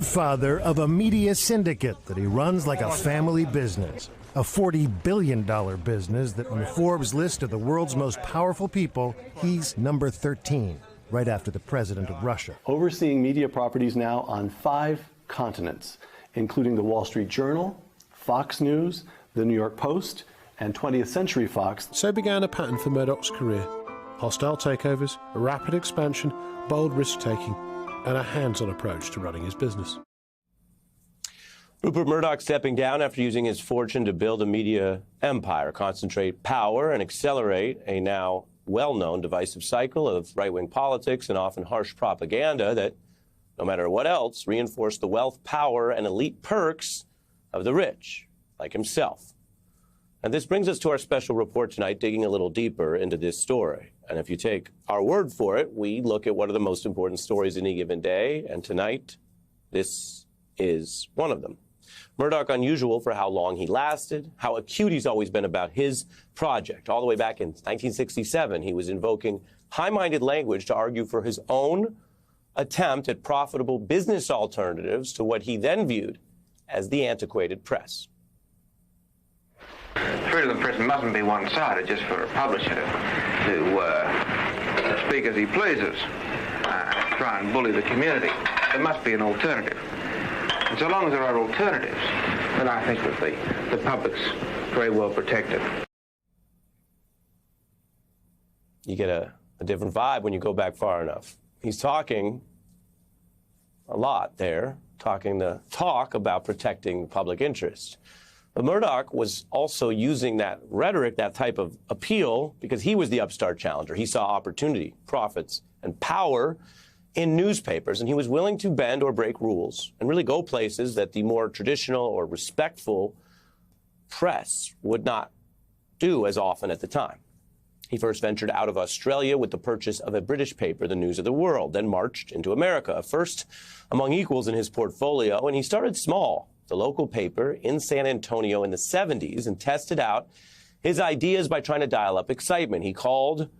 Father of a media syndicate that he runs like a family business. A $40 billion business that on the Forbes list of the world's most powerful people, he's number 13, right after the president of Russia. Overseeing media properties now on 5 continents, including the Wall Street Journal, Fox News, the New York Post, and 20th Century Fox. So began a pattern for Murdoch's career. Hostile takeovers, a rapid expansion, bold risk-taking, and a hands-on approach to running his business. Rupert Murdoch stepping down after using his fortune to build a media empire, concentrate power, and accelerate a now well-known divisive cycle of right-wing politics and often harsh propaganda that, no matter what else, reinforce the wealth, power, and elite perks of the rich, like himself. And this brings us to our special report tonight, digging a little deeper into this story. And if you take our word for it, we look at what are the most important stories in any given day, and tonight, this is one of them. Murdoch unusual for how long he lasted, how acute he's always been about his project. All the way back in 1967, he was invoking high-minded language to argue for his own attempt at profitable business alternatives to what he then viewed as the antiquated press. Freedom of the press mustn't be one-sided just for a publisher to speak as he pleases, try and bully the community. There must be an alternative. And so long as there are alternatives, then I think that the public's very well protected. You get a different vibe when you go back far enough. He's talking a lot there, talking the talk about protecting the public interest. But Murdoch was also using that rhetoric, that type of appeal, because he was the upstart challenger. He saw opportunity, profits, and power in newspapers, and he was willing to bend or break rules and really go places that the more traditional or respectful press would not do as often at the time. He first ventured out of Australia with the purchase of a British paper, The News of the World, then marched into America, a first among equals in his portfolio, and he started small, the local paper in San Antonio in the 70s, and tested out his ideas by trying to dial up excitement. He called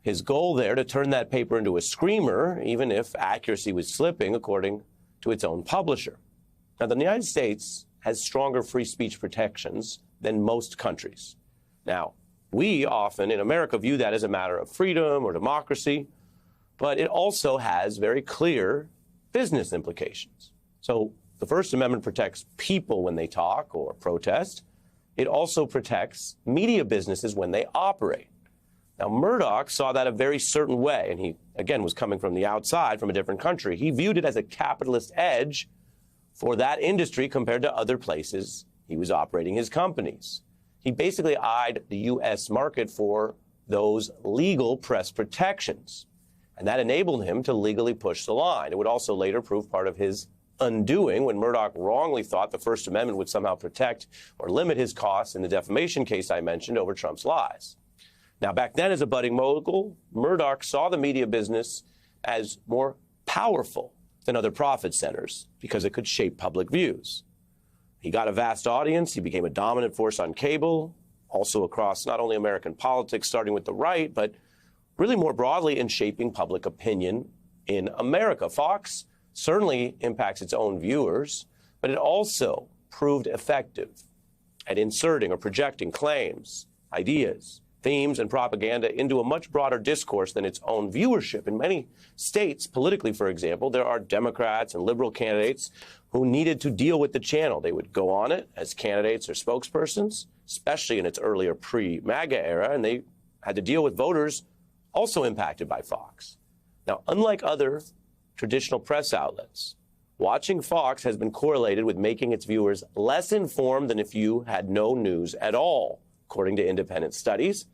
his goal there to turn that paper into a screamer, even if accuracy was slipping, according to its own publisher. Now, the United States has stronger free speech protections than most countries. Now, we often in America view that as a matter of freedom or democracy, but it also has very clear business implications. So the First Amendment protects people when they talk or protest. It also protects media businesses when they operate. Now, Murdoch saw that a very certain way, and he, again, was coming from the outside, from a different country. He viewed it as a capitalist edge for that industry compared to other places he was operating his companies. He basically eyed the U.S. market for those legal press protections, and that enabled him to legally push the line. It would also later prove part of his undoing when Murdoch wrongly thought the First Amendment would somehow protect or limit his costs in the defamation case I mentioned over Trump's lies. Now, back then, as a budding mogul, Murdoch saw the media business as more powerful than other profit centers because it could shape public views. He got a vast audience. He became a dominant force on cable, also across not only American politics, starting with the right, but really more broadly in shaping public opinion in America. Fox certainly impacts its own viewers, but it also proved effective at inserting or projecting claims, ideas, themes, and propaganda into a much broader discourse than its own viewership. In many states, politically, for example, there are Democrats and liberal candidates who needed to deal with the channel. They would go on it as candidates or spokespersons, especially in its earlier pre-MAGA era, and they had to deal with voters also impacted by Fox. Now, unlike other traditional press outlets, watching Fox has been correlated with making its viewers less informed than if you had no news at all, according to independent studies.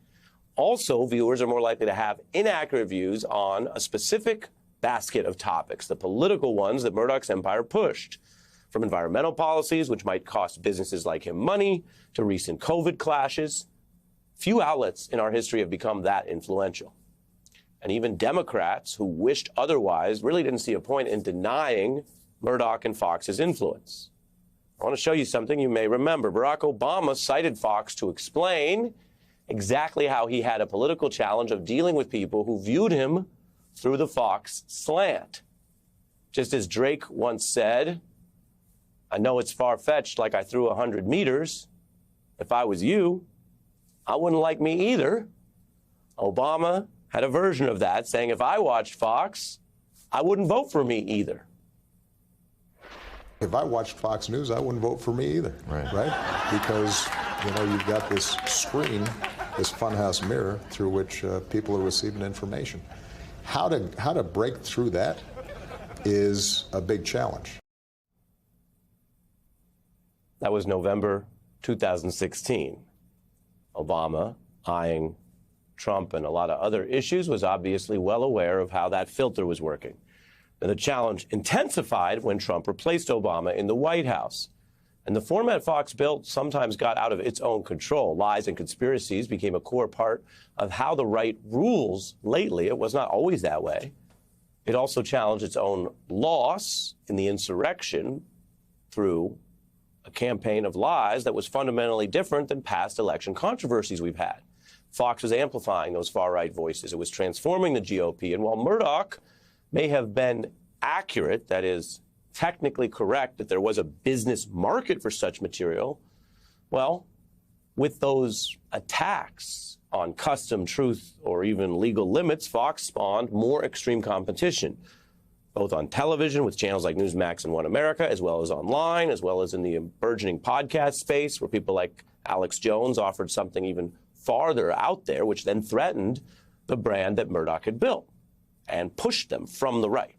Also, viewers are more likely to have inaccurate views on a specific basket of topics, the political ones that Murdoch's empire pushed, from environmental policies, which might cost businesses like him money, to recent COVID clashes. Few outlets in our history have become that influential. And even Democrats who wished otherwise really didn't see a point in denying Murdoch and Fox's influence. I want to show you something you may remember. Barack Obama cited Fox to explain exactly how he had a political challenge of dealing with people who viewed him through the Fox slant. Just as Drake once said, I know it's far-fetched like I threw 100 meters. If I was you, I wouldn't like me either. Obama had a version of that, saying if I watched Fox, I wouldn't vote for me either. If I watched Fox News, I wouldn't vote for me either, right? Because, you know, you've got this screen, this funhouse mirror through which people are receiving information. How to break through that is a big challenge. That was November 2016. Obama, eyeing Trump and a lot of other issues, was obviously well aware of how that filter was working. And the challenge intensified when Trump replaced Obama in the White House. And the format Fox built sometimes got out of its own control. Lies and conspiracies became a core part of how the right rules lately. It was not always that way. It also challenged its own loss in the insurrection through a campaign of lies that was fundamentally different than past election controversies we've had. Fox was amplifying those far-right voices. It was transforming the GOP. And while Murdoch may have been accurate, that is, technically correct, that there was a business market for such material, well, with those attacks on custom, truth, or even legal limits, Fox spawned more extreme competition, both on television with channels like Newsmax and One America, as well as online, as well as in the burgeoning podcast space, where people like Alex Jones offered something even farther out there, which then threatened the brand that Murdoch had built and pushed them from the right.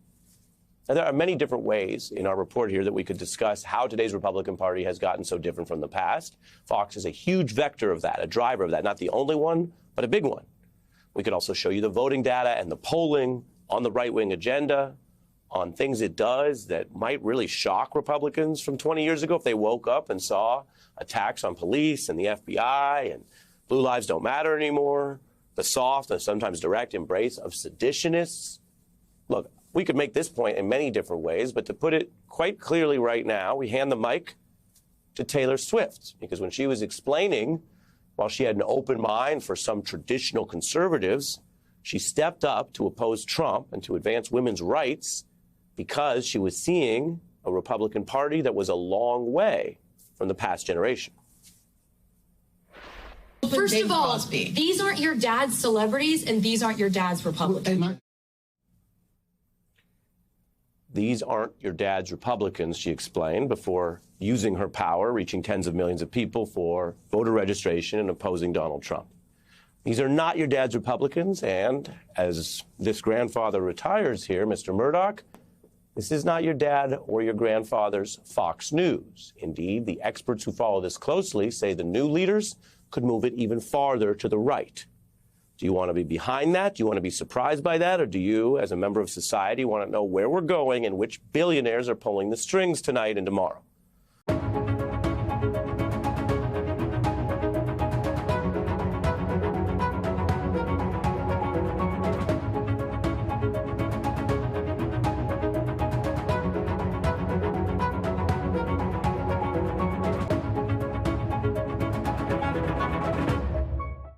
Now, there are many different ways in our report here that we could discuss how today's Republican Party has gotten so different from the past. Fox is a huge vector of that, a driver of that, not the only one, but a big one. We could also show you the voting data and the polling on the right-wing agenda, on things it does that might really shock Republicans from 20 years ago if they woke up and saw attacks on police and the FBI and Blue Lives Don't Matter anymore, the soft and sometimes direct embrace of seditionists. Look, we could make this point in many different ways, but to put it quite clearly right now, we hand the mic to Taylor Swift, because when she was explaining, while she had an open mind for some traditional conservatives, she stepped up to oppose Trump and to advance women's rights because she was seeing a Republican Party that was a long way from the past generation. First of all, these aren't your dad's celebrities and these aren't your dad's Republicans. These aren't your dad's Republicans, she explained, before using her power, reaching tens of millions of people for voter registration and opposing Donald Trump. These are not your dad's Republicans, and as this grandfather retires here, Mr. Murdoch, this is not your dad or your grandfather's Fox News. Indeed, the experts who follow this closely say the new leaders could move it even farther to the right. Do you want to be behind that? Do you want to be surprised by that? Or do you, as a member of society, want to know where we're going and which billionaires are pulling the strings tonight and tomorrow?